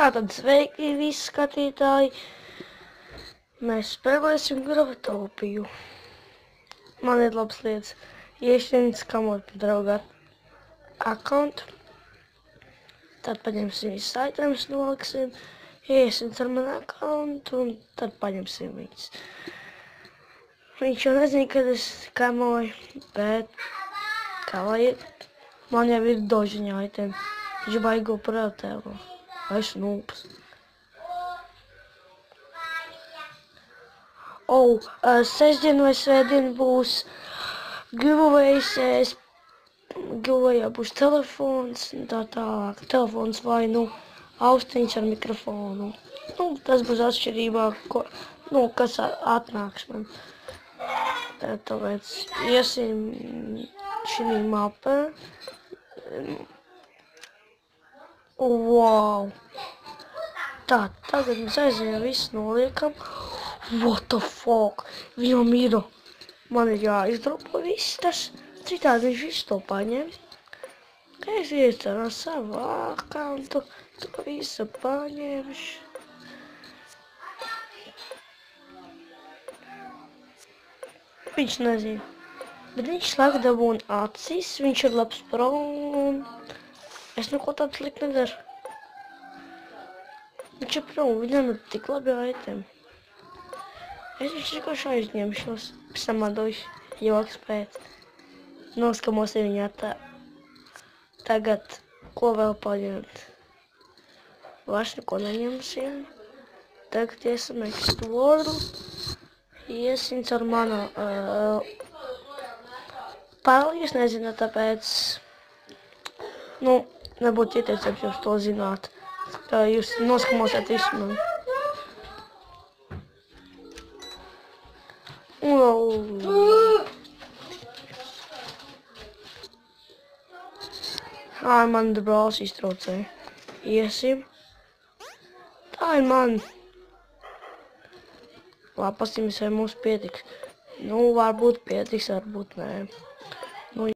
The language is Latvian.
Tātad sveiki visi skatītāji. Mēs spēlēsim Gravatopiju. Man ir labas lietas. Iešķiņas, kamot draugu akkontu. Tad paņemsim visus items, noliksim. Iesim ar manu akkontu un tad paņemsim viņus. Viņš jau nezina, kad es kamoju, bet kā vajag. Man jau ir dožiņa itemi. Viņš baigo prātēlo. Vai snūpas. Sestdien vai svētdien būs giveaways. Giveawayā būs telefons un tā tālāk. Telefons vai austiņas ar mikrofonu. Tas būs atšķirībā, kas atnāks man. Tāpēc iesim šī mapē. Wow! Tā, tagad mēs aizējām visu noliekam. What the fuck? Viņam ir. Man ir jāizdropo viss tas. Citādi viņš visu to paņem. Kā es iestaru savu akkantu, to visu paņemšu. Viņš nezina. Bet viņš slēg dabūna acis, viņš ir labs pro un es neko tādu sliktu nedaru. Viņš ir pro, viņam ir tik labi itemi. Es viņš vienkārši aizņemšos, pēc tam atdošu joks pēc. Noskamosim viņā tā. Tagad, ko vēl paņemt? Vairs neko neņemsim. Tagad iesim Explore. Iesim ar manu paroli, es nezinu, tāpēc, nebūtu ieteicams jūs to zināt. Tā jūs noskamosiet visu mani. Man brālis iztraucēja. Iesim. Tā ir man. Labi, paskatīsimies, vai mums pietiks. Varbūt pietiks, varbūt nē.